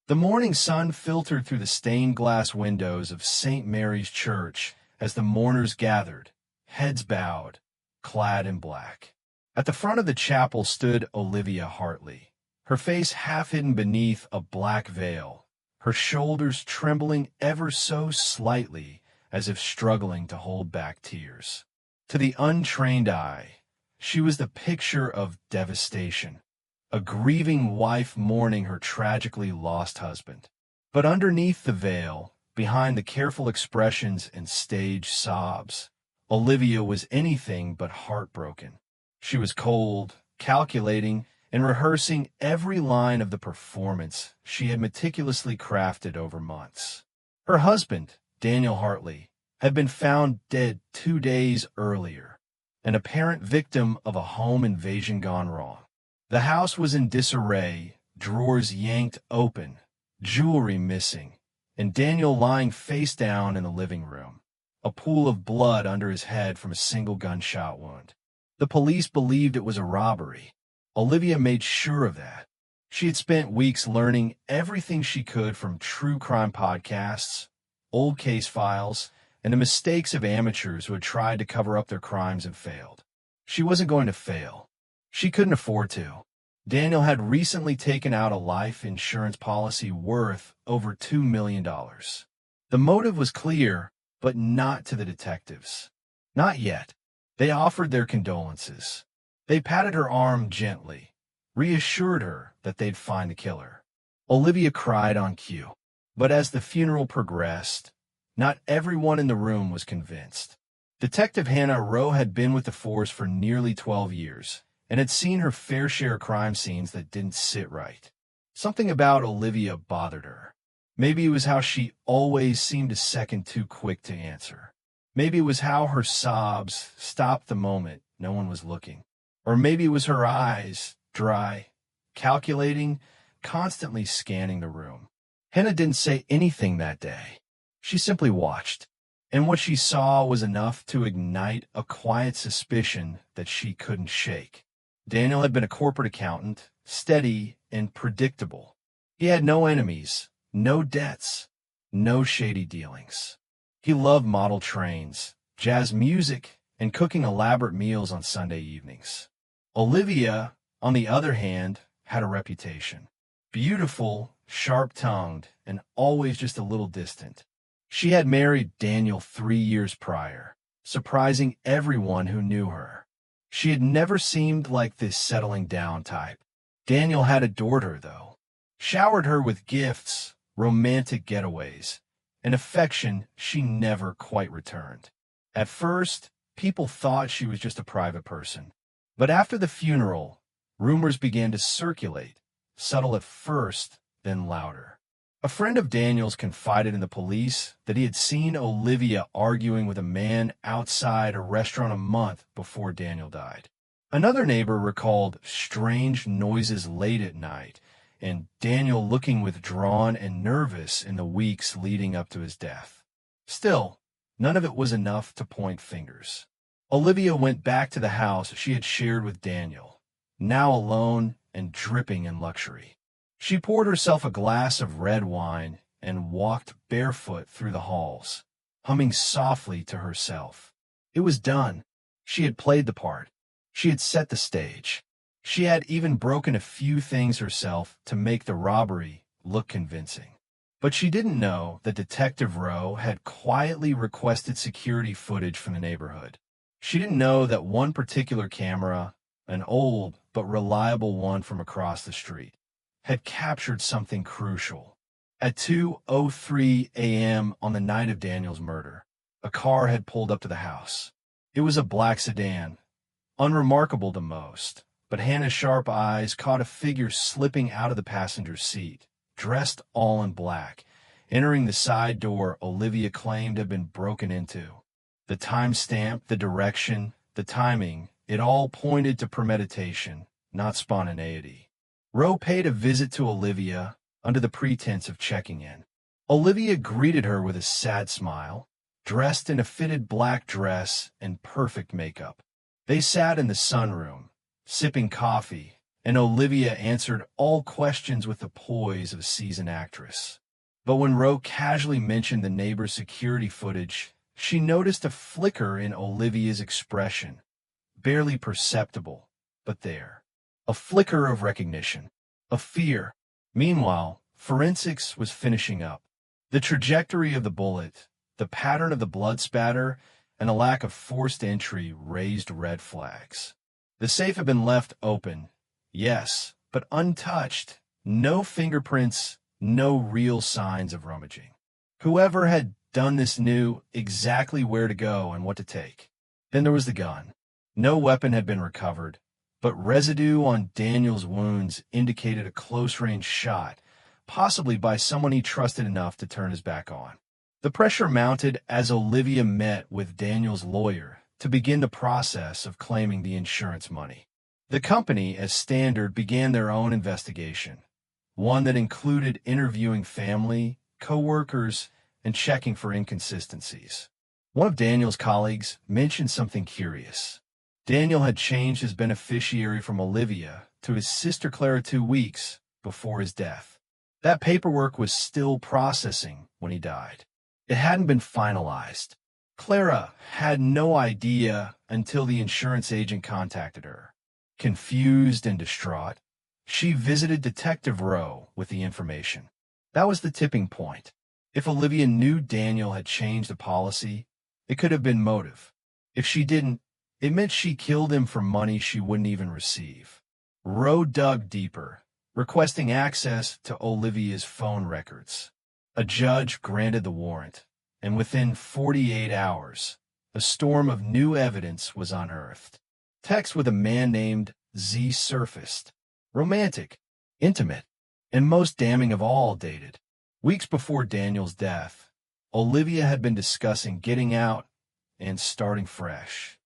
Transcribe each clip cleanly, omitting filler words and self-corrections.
The morning sun filtered through the stained glass windows of St. Mary's Church as the mourners gathered, heads bowed, clad in black. At the front of the chapel stood Olivia Hartley, her face half hidden beneath a black veil, her shoulders trembling ever so slightly as if struggling to hold back tears. To the untrained eye, she was the picture of devastation, a grieving wife mourning her tragically lost husband. But underneath the veil, behind the careful expressions and staged sobs, Olivia was anything but heartbroken. She was cold, calculating, and rehearsing every line of the performance she had meticulously crafted over months. Her husband, Daniel Hartley, had been found dead 2 days earlier, an apparent victim of a home invasion gone wrong. The house was in disarray, drawers yanked open, jewelry missing, and Daniel lying face down in the living room, a pool of blood under his head from a single gunshot wound. The police believed it was a robbery. Olivia made sure of that. She had spent weeks learning everything she could from true crime podcasts, old case files, and the mistakes of amateurs who had tried to cover up their crimes and failed. She wasn't going to fail. She couldn't afford to. Daniel had recently taken out a life insurance policy worth over $2 million. The motive was clear, but not to the detectives. Not yet. They offered their condolences. They patted her arm gently, reassured her that they'd find the killer. Olivia cried on cue. But as the funeral progressed, not everyone in the room was convinced. Detective Hannah Rowe had been with the force for nearly 12 years and had seen her fair share of crime scenes that didn't sit right. Something about Olivia bothered her. Maybe it was how she always seemed a second too quick to answer. Maybe it was how her sobs stopped the moment no one was looking. Or maybe it was her eyes, dry, calculating, constantly scanning the room. Hannah didn't say anything that day. She simply watched, and what she saw was enough to ignite a quiet suspicion that she couldn't shake. Daniel had been a corporate accountant, steady and predictable. He had no enemies, no debts, no shady dealings. He loved model trains, jazz music, and cooking elaborate meals on Sunday evenings. Olivia, on the other hand, had a reputation. Beautiful, sharp-tongued, and always just a little distant. She had married Daniel 3 years prior, surprising everyone who knew her. She had never seemed like this settling down type. Daniel had adored her, though, showered her with gifts, romantic getaways, and affection she never quite returned. At first, people thought she was just a private person. But after the funeral, rumors began to circulate, subtle at first, then louder. A friend of Daniel's confided in the police that he had seen Olivia arguing with a man outside a restaurant a month before Daniel died. Another neighbor recalled strange noises late at night and Daniel looking withdrawn and nervous in the weeks leading up to his death. Still, none of it was enough to point fingers. Olivia went back to the house she had shared with Daniel, now alone and dripping in luxury. She poured herself a glass of red wine and walked barefoot through the halls, humming softly to herself. It was done. She had played the part. She had set the stage. She had even broken a few things herself to make the robbery look convincing. But she didn't know that Detective Rowe had quietly requested security footage from the neighborhood. She didn't know that one particular camera, an old but reliable one from across the street, had captured something crucial. At 2:03 a.m. on the night of Daniel's murder, a car had pulled up to the house. It was a black sedan, unremarkable to most, but Hannah's sharp eyes caught a figure slipping out of the passenger seat, dressed all in black, entering the side door Olivia claimed had been broken into. The timestamp, the direction, the timing, it all pointed to premeditation, not spontaneity. Rowe paid a visit to Olivia under the pretense of checking in. Olivia greeted her with a sad smile, dressed in a fitted black dress and perfect makeup. They sat in the sunroom, sipping coffee and Olivia answered all questions with the poise of a seasoned actress. But when Roe casually mentioned the neighbor's security footage, she noticed a flicker in Olivia's expression, barely perceptible, but there. A flicker of recognition, of fear. Meanwhile, forensics was finishing up. The trajectory of the bullet, the pattern of the blood spatter, and a lack of forced entry raised red flags. The safe had been left open, yes, but untouched. No fingerprints, no real signs of rummaging. Whoever had done this knew exactly where to go and what to take. Then there was the gun. No weapon had been recovered, but residue on Daniel's wounds indicated a close-range shot, possibly by someone he trusted enough to turn his back on. The pressure mounted as Olivia met with Daniel's lawyer to begin the process of claiming the insurance money. The company, as standard, began their own investigation, one that included interviewing family, co-workers, and checking for inconsistencies. One of Daniel's colleagues mentioned something curious. Daniel had changed his beneficiary from Olivia to his sister Clara 2 weeks before his death. That paperwork was still processing when he died. It hadn't been finalized. Clara had no idea until the insurance agent contacted her. Confused and distraught, she visited Detective Rowe with the information. That was the tipping point. If Olivia knew Daniel had changed the policy, it could have been motive. If she didn't, it meant she killed him for money she wouldn't even receive. Rowe dug deeper, requesting access to Olivia's phone records. A judge granted the warrant, and within 48 hours, a storm of new evidence was unearthed. Texts with a man named Z surfaced. Romantic, intimate, and most damning of all, dated. Weeks before Daniel's death, Olivia had been discussing getting out and starting fresh.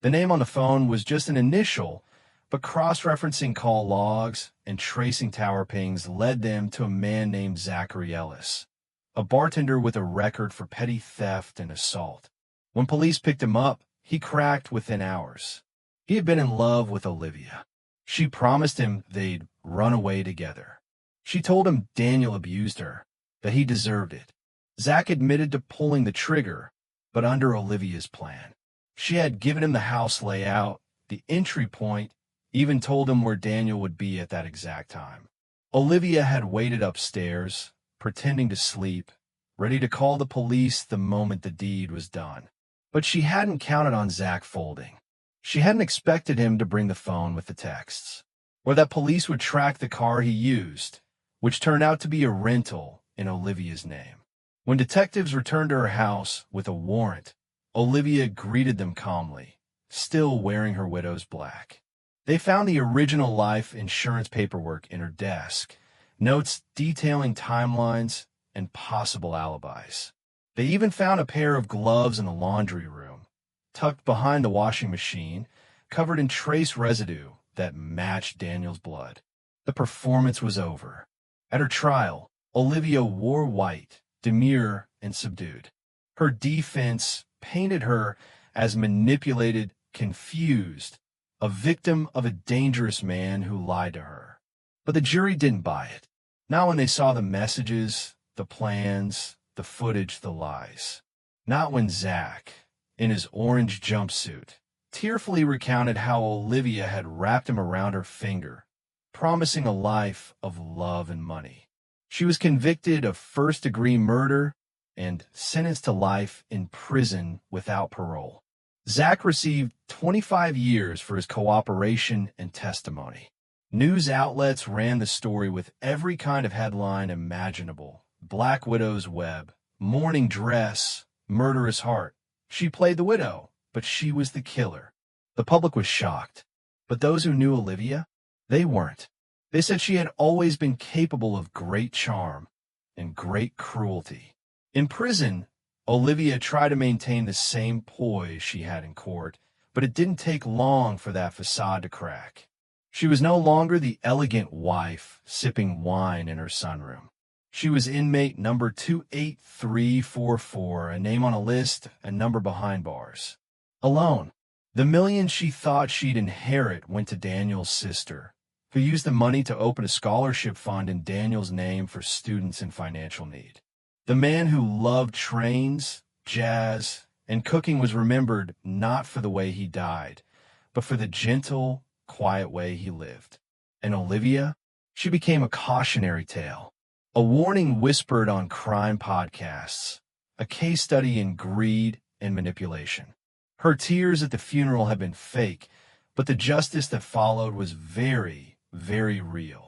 The name on the phone was just an initial, but cross-referencing call logs and tracing tower pings led them to a man named Zachary Ellis, a bartender with a record for petty theft and assault. When police picked him up, he cracked within hours. He had been in love with Olivia. She promised him they'd run away together. She told him Daniel abused her, that he deserved it. Zach admitted to pulling the trigger, but under Olivia's plan. She had given him the house layout, the entry point, even told him where Daniel would be at that exact time. Olivia had waited upstairs, pretending to sleep, ready to call the police the moment the deed was done. But she hadn't counted on Zach folding. She hadn't expected him to bring the phone with the texts, or that police would track the car he used, which turned out to be a rental in Olivia's name. When detectives returned to her house with a warrant, Olivia greeted them calmly, still wearing her widow's black. They found the original life insurance paperwork in her desk, notes detailing timelines and possible alibis. They even found a pair of gloves in the laundry room, tucked behind the washing machine, covered in trace residue that matched Daniel's blood. The performance was over. At her trial, Olivia wore white, demure and subdued. Her defense painted her as manipulated, confused, a victim of a dangerous man who lied to her. But the jury didn't buy it. Not when they saw the messages, the plans, the footage, the lies. Not when Zach, in his orange jumpsuit, tearfully recounted how Olivia had wrapped him around her finger, promising a life of love and money. She was convicted of first-degree murder and sentenced to life in prison without parole. Zach received 25 years for his cooperation and testimony. News outlets ran the story with every kind of headline imaginable. Black Widow's Web, Mourning Dress, Murderous Heart. She played the widow, but she was the killer. The public was shocked. But those who knew Olivia, they weren't. They said she had always been capable of great charm and great cruelty. In prison, Olivia tried to maintain the same poise she had in court, but it didn't take long for that facade to crack. She was no longer the elegant wife sipping wine in her sunroom. She was inmate number 28344, a name on a list, a number behind bars. Alone. The millions she thought she'd inherit went to Daniel's sister, who used the money to open a scholarship fund in Daniel's name for students in financial need. The man who loved trains, jazz, and cooking was remembered not for the way he died, but for the gentle, quiet way he lived. And Olivia? She became a cautionary tale, a warning whispered on crime podcasts, a case study in greed and manipulation. Her tears at the funeral had been fake, but the justice that followed was very, very real.